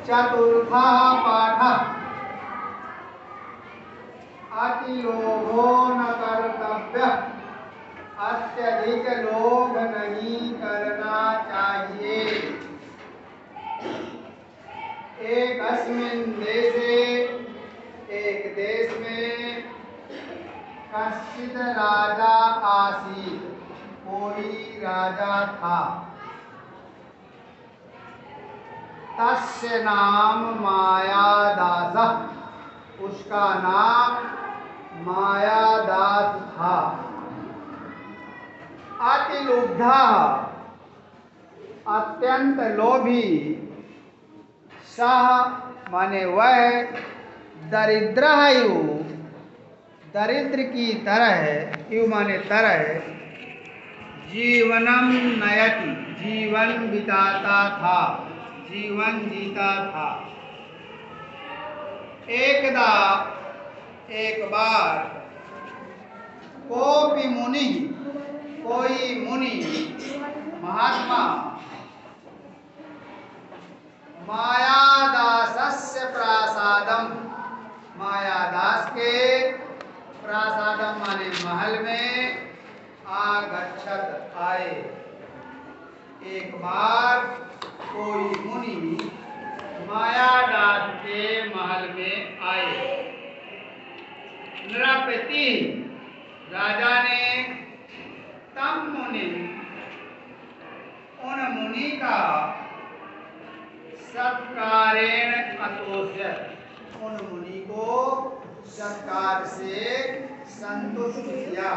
चतुर्थः पाठः अतिलोभो न कर्तव्यः। अत्यधिक लोभ नहीं करना चाहिए। एक देश में कश्चित् राजा आसीत्। कोई राजा था। तस्य नाम मायादासः। उसका नाम मायादास था। अतिलुब्धः अत्यंत लोभी। सह माने वह दरिद्रः यु दरिद्र की तरह यु माने तरह जीवनम नयति जीवन बिताता था जीवन जीता था। एकदा एक बार कोई मुनि महात्मा मायादासस्य प्रासादम मायादास के प्रासादम माने महल में आगच्छत आए। एक बार कोई मुनि मायादास के महल में आए। नृपति राजा ने तम मुनि उन मुनि का सत्कारेण अतोष्यत उन मुनि को सत्कार से संतुष्ट किया।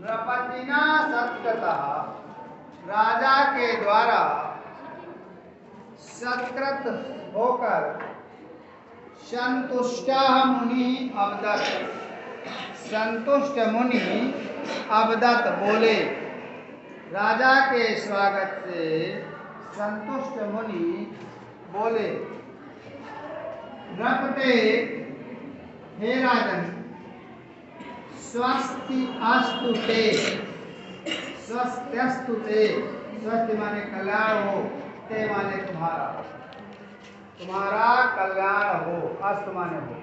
नृपतिना सत्कृतः राजा के द्वारा सत्कृत होकर संतुष्टः मुनि अवदत् संतुष्ट मुनि अवदत् बोले। राजा के स्वागत से संतुष्ट मुनि बोले, नृपते हे राजन स्वस्ति अस्तु ते स्वस्त्यस्तु ते स्वस्ति माने कल्याण हो ते माने तुम्हारा कल्याण हो अस्तु माने हो।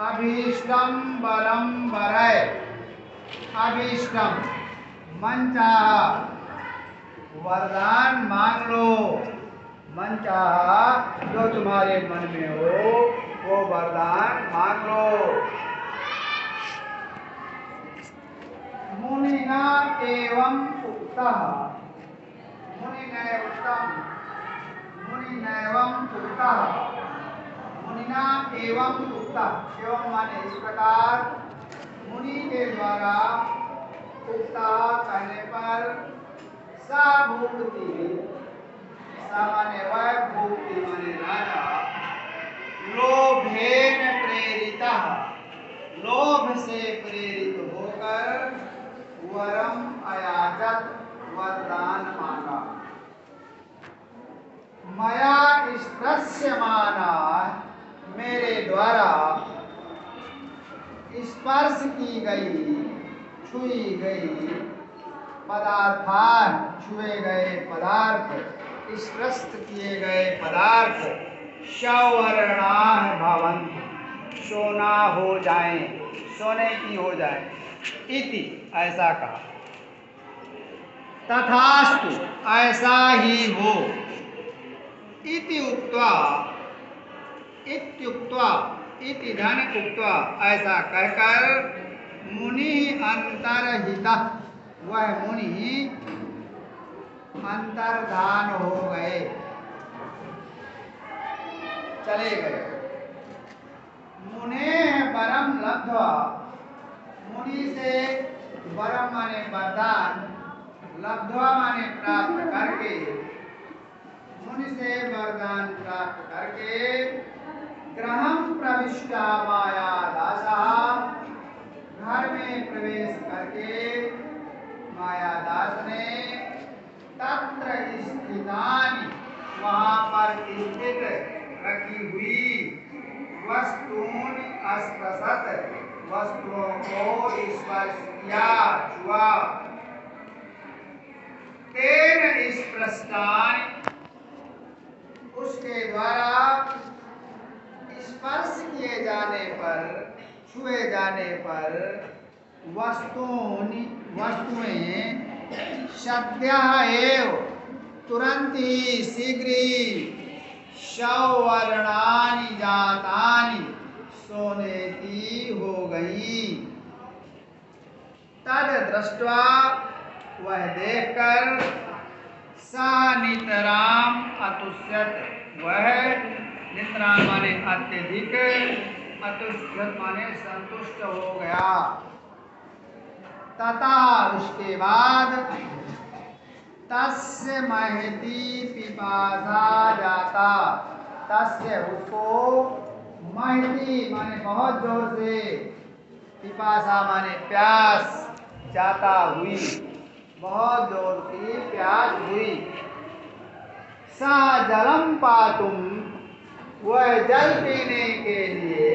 अभीष्टम वरम वरय अभीष्टम मन चाहा वरदान मांग लो। मन चाहा जो तुम्हारे मन में हो वो वरदान मांग लो। मुनिना एवं उक्तः मुनिनैवं उक्तः मुनिना एवं उक्तः एवं माने इस प्रकार मुनि के द्वारा उक्तः कहने पर सा भूपति सामान्य वह भूपति माने राजा लोभेन प्रेरितः लोभ से प्रेरित होकर वरम अयाचत वरदान मांगा। मया स्पर्श्यमाना मेरे द्वारा स्पर्श की गई छुई गई पदार्थान छुए गए पदार्थ स्पर्श किए गए पदार्थ सवर्णाः भवन्ति सोना हो जाए सोने की हो जाए इति ऐसा कहा। तथास्तु ऐसा ही हो। इति उक्त्वा इत्युक्त्वा इति धन उक्त्वा ऐसा कहकर मुनि अंतर्हितः वह मुनि अंतर्धान हो गए चले गए। मुने परम लब्ध्वा मुनि से वरम माने वरदान लब्ध्वा माने प्राप्त करके मुनि से वरदान प्राप्त करके गृहं प्रविष्टा मायादासः घर में प्रवेश करके मायादास ने तत्र स्थितानि वहाँ पर स्थित रखी हुई वस्तून स्पर्शत वस्तुओं को स्पर्श किया छुआ। तेन स्पृष्टानि उसके द्वारा स्पर्श किए जाने पर, छुए जाने पर वस्तुएं सद्यः एव तुरंत ही शीघ्र ही सवर्णानि जातानि सोने की हो गई। तद दृष्ट्वा वह देखकर सा नितराम अतुष्यत वह नितराम माने अत्यधिक, अतुष्यत माने संतुष्ट हो गया। तथा उसके बाद तस्य महती पिपासा जाता, तस्य उसको महती माने बहुत जोर से, पिपासा माने प्यास, जाता हुई, बहुत जोर की प्यास हुई। सा जलम पातुम वह जल पीने के लिए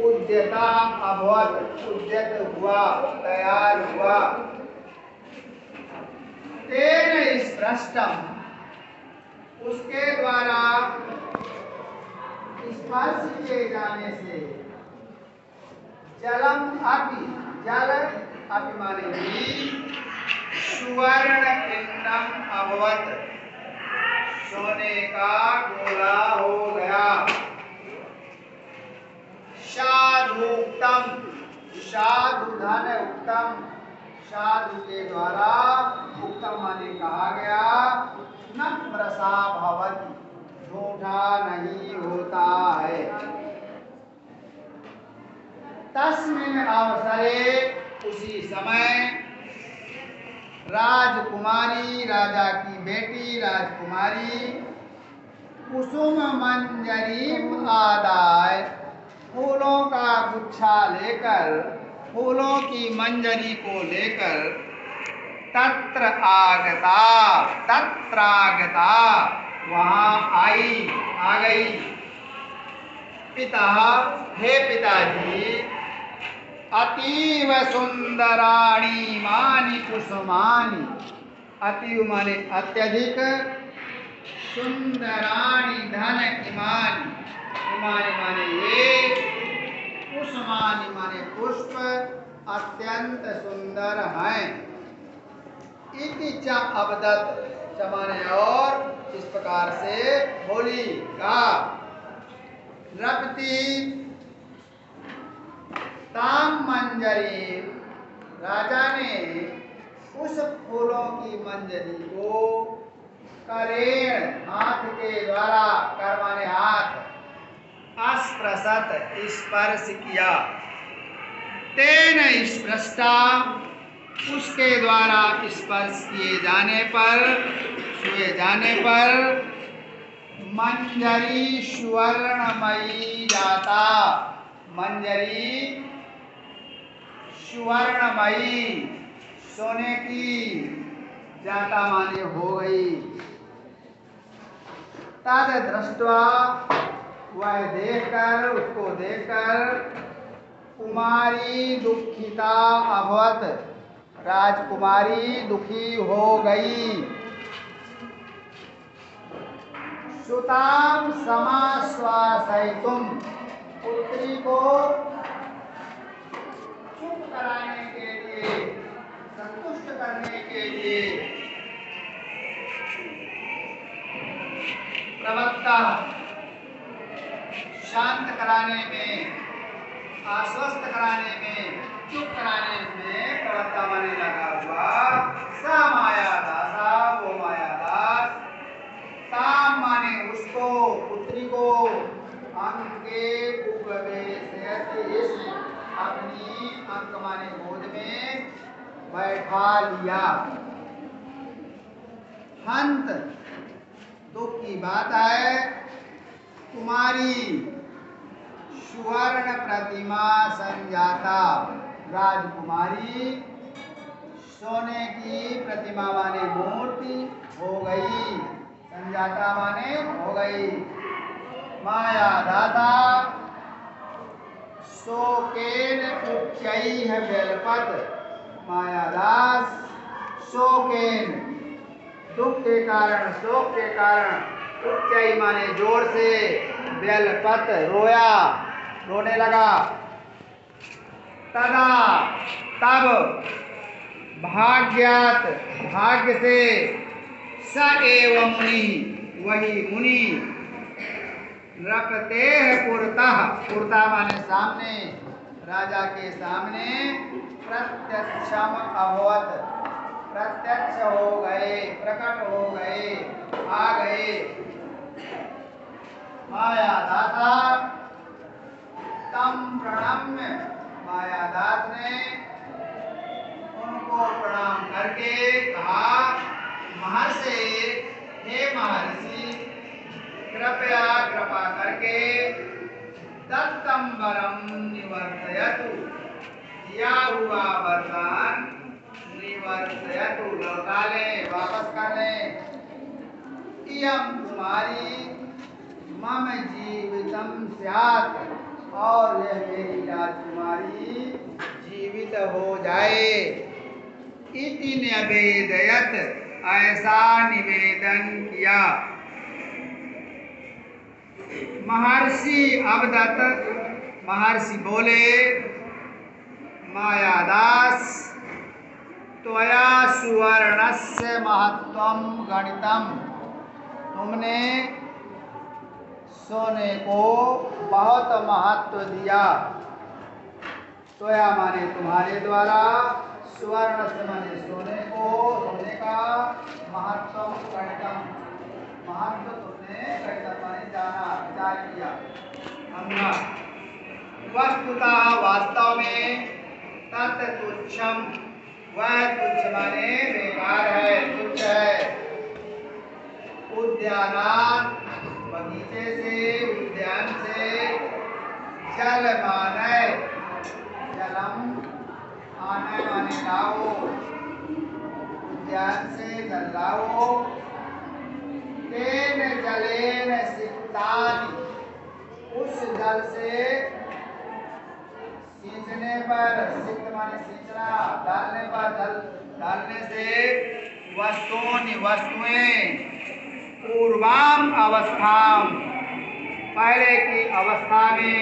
उद्यता अभवत उद्यत हुआ, तैयार हुआ। तेन स्पृष्टम उसके द्वारा स्पर्श किए जाने से जलम अपि जल अपि माने सुवर्ण पिंडम अभवत सोने का गोला हो गया। साधुक्तम साधु धन उत्तम साधु के द्वारा उत्तम माने कहा गया न प्रसा भवति झूठा नहीं होता है। तस्मिन् अवसरे उसी समय राजकुमारी राजा की बेटी राजकुमारी कुसुम मंजरीम आदाय फूलों का गुच्छा लेकर, फूलों की मंजरी को लेकर तत्र आगता वहां आई, आ गई। पिता हे पिताजी अतीव सुंदराणी मानि कुसुमानि अतीव माने अत्यधिक, सुंदराणी धन इमानी, इमानी माने ये, कुसुमानि माने पुष्प अत्यंत सुंदर हैं। इति च अवदत च माने और इस प्रकार से बोली का रपति ताम मंजरी राजा ने उस फूलों की मंजरी को करेण हाथ के द्वारा, कर माने हाथ, अस्पृशत स्पर्श किया। तेन स्पृष्टा उसके द्वारा स्पर्श किए जाने पर, छुए जाने पर मंजरी सुवर्णमयी जाता, मंजरी सुवर्णमयी सोने की जाता माने हो गई। तद दृष्ट्वा वह देखकर, उसको देखकर कुमारी दुखिता अभवत राजकुमारी दुखी हो गई। सुताम समाश्वासयितुम पुत्री को चुप कराने के लिए, संतुष्ट करने के लिए प्रवक्ता शांत कराने में, आश्वस्त कराने में, चुप कराने में प्रवक्ता माने लगा हुआ। सा माया दासा वो माया दास, ताम माने उसको, पुत्री को, अंके उपवेशयति अपनी अंक माने गोद में बैठा लिया। हंत दुख की बात है, कुमारी सुवर्ण प्रतिमा संजाता राजकुमारी सोने की प्रतिमा माने मूर्ति हो गई, संजाता माने हो गई। माया दाता शोकेन उच्चैः बेलपत मायादास शोकेन दुख के कारण, शोक के कारण, उच्चई माने जोर से, बेलपत रोया, रोने लगा। तदा तब, भाग्यात भाग्य से, स एव मुनि वही मुनि, रखते है पुरतः, पुरता माने सामने, राजा के सामने, प्रत्यक्षम अभवत, प्रत्यक्ष हो गए, प्रकट हो गए, आ गए। मायादासा तम प्रणम्य, मायादास ने उनको प्रणाम करके कहा, महर्षि, हे महर्षि, कृपया कृपा करके दत्तम वरम निवर्तयतु, दिया हुआ वरदान निवर्तयतु, लौटा ले, वापस कर ले। इयम तुम्हारी, मम जीवितम स्यात्, और यह मेरी राजकुमारी जीवित हो जाए। इति निवेदयत, ऐसा निवेदन किया। महर्षि अवदत्त, महर्षि बोले, मायादास, त्वया सुवर्णस्य महत्वम गणितम, तुमने सोने को बहुत महत्व दिया। त्वया माने तुम्हारे द्वारा, सुवर्ण से माने सोने को, सोने का, महत्वम गणितम, महत्व तुमने गणित माने जाना, विचार किया, समझा। वस्तुतः वास्तव में, तत् तुच्छम, वह तुच्छ माने बेकार है, तुच्छ है। उद्यानात, बगीचे से, उद्यान से, जल माने, जलम आने माने लाओ, उद्यान से जल लाओ। तेन जलेन सिक्तानि, उस जल से सींचने पर, सिक्त माने सींचना, डालने पर, जल डालने से, वस्तुनि वस्तुएं, पूर्वाम अवस्थाम, पहले की अवस्था में,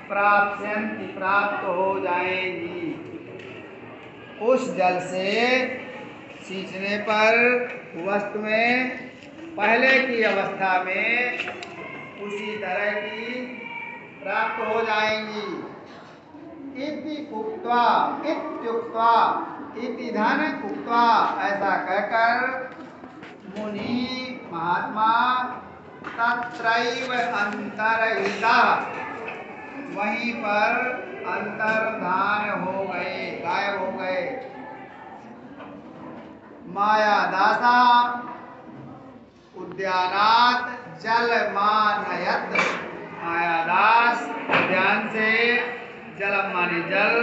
प्राप्स्यन्ति प्राप्त हो जाएंगी। उस जल से सींचने पर वस्तुएं पहले की अवस्था में उसी तरह की प्राप्त हो जाएंगी। इति उक्त्वा, इत्युक्त्वा, इति धन उक्त्वा, ऐसा कहकर मुनि महात्मा तत्रैव अंतर्हितः, वहीं पर अंतर्धान हो गए, गायब हो गए। मायादासा उद्यानात जलमानयत, मायादास उद्यान से, जलम माने जल,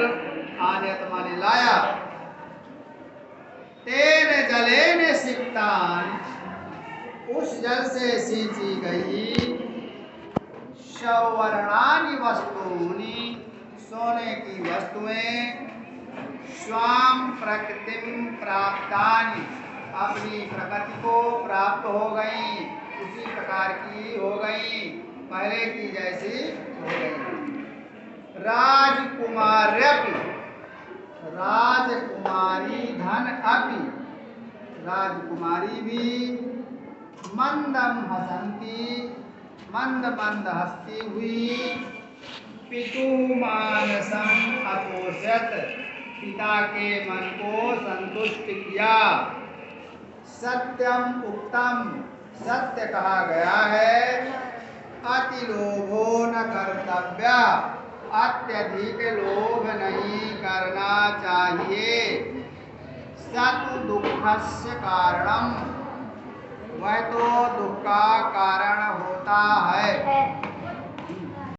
आनयत माने लाया। तेन जलेन सिक्तान, उस जल से सींची गई, सवर्णानि वस्तूनि, सोने की वस्तुएं, स्वाम प्रकृतिम प्राप्तानि, अपनी प्रकृति को प्राप्त हो गई, उसी प्रकार की हो गई, पहले की जैसी हो गई। राजकुमार्यपि, राजकुमारी धन अपि, राजकुमारी भी, मंदम हसंती, मंद मंद हंसती हुई, पितु मानसम अतोषत, पिता के मन को संतुष्ट किया। सत्यम उक्तम, सत्य कहा गया है। अति लोभो न कर्तव्य, अत्यधिक लोभ नहीं करना चाहिए। सत दुखस्य कारणम, वह तो दुख का कारण होता है।